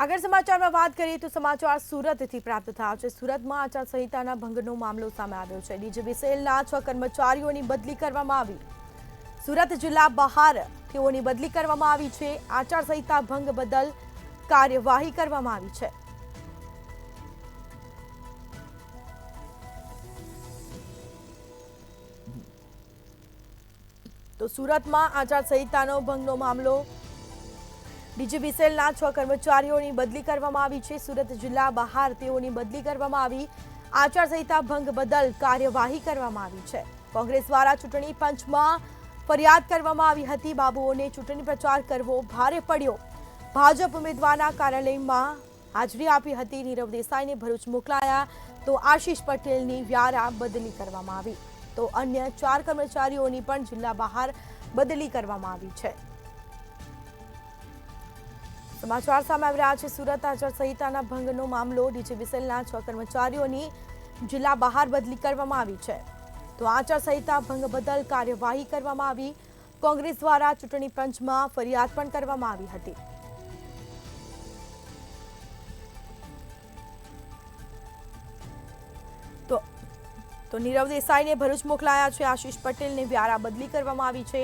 આગળ સમાચારમાં વાત કરીએ તો સમાચાર સુરતથી પ્રાપ્ત થયા છે। સુરતમાં આચારસંહિતાના ભંગનો મામલો સામે આવ્યો છે। ડીજીવીસીએલના 6 કર્મચારીઓની બદલી કરવામાં આવી। સુરત જિલ્લા બહાર તેઓની બદલી કરવામાં આવી છે। આચારસંહિતા ભંગ બદલ કાર્યવાહી કરવામાં આવી છે। તો સુરતમાં આચારસંહિતાનો ભંગનો મામલો ડીજીવીસીએલના 6 કર્મચારીઓની બદલી કરવામાં આવી છે। સુરત જિલ્લા બહાર તેઓની બદલી કરવામાં આવી। આચારસંહિતા ભંગ બદલ કાર્યવાહી કરવામાં આવી છે। કોંગ્રેસ દ્વારા ચૂંટણી પંચમાં ફરિયાદ કરવામાં આવી હતી। બાબુઓને ચૂંટણી પ્રચાર કરવો ભારે પડ્યો। ભાજપ ઉમેદવારના કાર્યાલયમાં હાજરી આપી હતી। નીરવ દેસાઈને ભરૂચ મોકલાયા તો આશીષ પટેલની વ્યારા બદલી કરવામાં આવી। તો અન્ય 4 કર્મચારીઓની પણ જિલ્લા બહાર બદલી કરવામાં આવી છે। સમાચાર સામે આવી રહ્યા છે। સુરત આચારસંહિતાના ભંગનો મામલો ડીજીવીસીએલના 6 કર્મચારીઓની જિલ્લા બહાર બદલી કરવામાં આવી છે। તો આચારસંહિતા ભંગ બદલ કાર્યવાહી કરવામાં આવી। કોંગ્રેસ દ્વારા ચૂંટણી પંચમાં ફરિયાદ પણ કરવામાં આવી હતી। તો નીરવ દેસાઈને ભરૂચ મોકલાયા છે। આશીષ પટેલને વ્યારા બદલી કરવામાં આવી છે।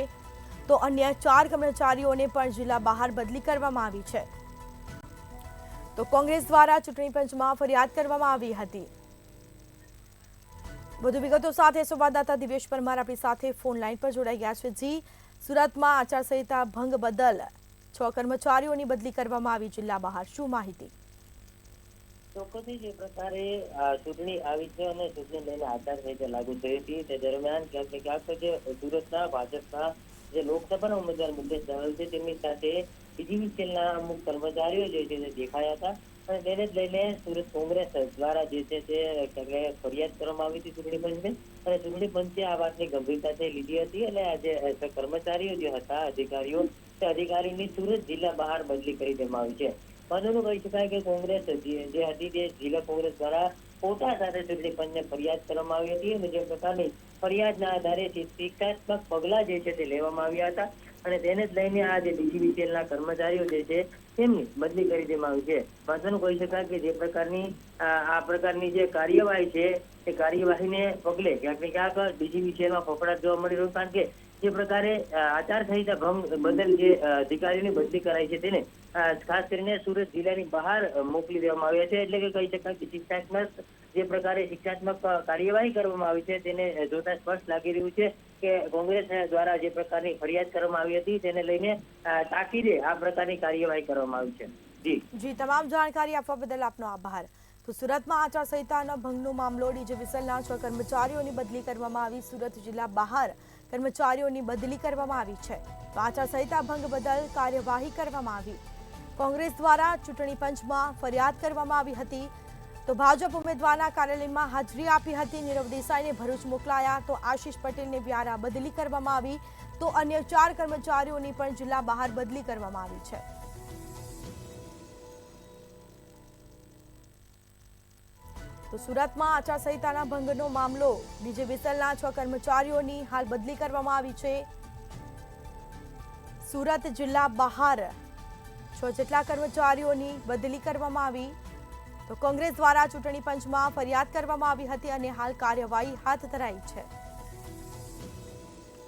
તો અન્ય 4 કર્મચારીઓને પણ જિલ્લા બહાર બદલી કરવામાં આવી છે। તો કોંગ્રેસ દ્વારા ચૂંટણી પંચમાં ફરિયાદ કરવામાં આવી હતી। વધુ વિગતો સાથે સંવાદદાતા દિવેશ પરમાર આપણી સાથે ફોન લાઈન પર જોડાઈ ગયા છે। જી, સુરતમાં આચારસંહિતા ભંગ બદલ 6 કર્મચારીઓની બદલી કરવામાં આવી જિલ્લા બહાર, શું માહિતી? ચોક્કસથી જે પ્રકારે ચૂંટણી આવી છે અને ચૂંટણી લઈને આચારસંહિતા લાગુ થઈ હતી તે દરમિયાન ક્યાંક ને ક્યાંક જે સુરતના ભાજપના જે લોકસભાના ઉમેદવાર મુકેશ દલાલ છે તેમની સાથે ડીજીવીસીએલના અમુક કર્મચારીઓ જે છે તે દેખાયા હતા અને તેને જ લઈને સુરત કોંગ્રેસ દ્વારા જે છે તે ફરિયાદ કરવામાં આવી હતી ચૂંટણી પંચને અને ચૂંટણી પંચે આ વાતની ગંભીરતાથી લીધી હતી અને આ જે કર્મચારીઓ જે હતા અધિકારીઓ તે અધિકારીની સુરત જિલ્લા બહાર બદલી કરી દેવામાં આવી છે। મહત્વનું કહી શકાય કે કોંગ્રેસ જે હતી તે જિલ્લા કોંગ્રેસ દ્વારા કોટા સાથે ચૂંટણી પંચને ફરિયાદ કરવામાં આવી હતી અને જે પ્રકારની ફરિયાદના આધારે શિક્ષાત્મક પગલાં જે છે તે લેવામાં આવ્યા હતા અને તેને જ લઈને આ જે ડીજીવીસીએલના કર્મચારીઓ જે છે તેમની બદલી કરી દેવામાં આવી છે। મહત્વનું કહી શકાય કે જે પ્રકારની આ પ્રકારની જે કાર્યવાહી છે તે કાર્યવાહીને પગલે ક્યાંક ને ક્યાંક ડીજીવીસીએલમાં ફફડાટ જોવા મળી રહ્યો, કારણ કે જે પ્રકારે આચારસંહિતા ભંગ બદલ જે અધિકારીઓની બદલી કરાઈ છે તેને ખાસ કરીને સુરત જિલ્લાની બહાર મોકલી દેવામાં આવ્યા છે। એટલે કે કહી શકાય કે શિક્ષાત્મક જે પ્રકારે શિક્ષાત્મક કાર્યવાહી કરવામાં આવી છે તેને જોતા સ્પષ્ટ લાગી રહ્યું છે કે કોંગ્રેસ દ્વારા જે પ્રકારની ફરિયાદ કરવામાં આવી હતી તેને લઈને તાકીદે આ પ્રકારની કાર્યવાહી કરવામાં આવી છે। જી, તમામ જાણકારી આપવા બદલ આપનો આભાર। તો સુરતમાં આચારસંહિતાના ભંગનો મામલો ડીજીવીસીએલના 6 કર્મચારીઓની બદલી કરવામાં આવી। સુરત જિલ્લા બહાર કર્મચારીઓની બદલી કરવામાં આવી છે। તો આચારસંહિતા ભંગ બદલ કાર્યવાહી કરવામાં આવી। કોંગ્રેસ દ્વારા ચૂંટણી પંચમાં ફરિયાદ કરવામાં આવી હતી। તો ભાજપ ઉમેદવારના કાર્યાલયમાં હાજરી આપી હતી। નીરવ દેસાઈને ભરૂચ મોકલાયા તો આશીષ પટેલને વ્યારા બદલી કરવામાં આવી। તો અન્ય 4 કર્મચારીઓની પણ જિલ્લા બહાર બદલી કરવામાં આવી છે। તો સુરતમાં આચારસંહિતાના ભંગનો મામલો ડીજીવીસીએલના 6 કર્મચારીઓની હાલ બદલી કરવામાં આવી છે। સુરત જિલ્લા બહાર 6 જેટલા કર્મચારીઓની બદલી કરવામાં આવી। તો કોંગ્રેસ દ્વારા ચૂંટણી પંચમાં ફરિયાદ કરવામાં આવી હતી અને હાલ કાર્યવાહી હાથ ધરાઈ છે।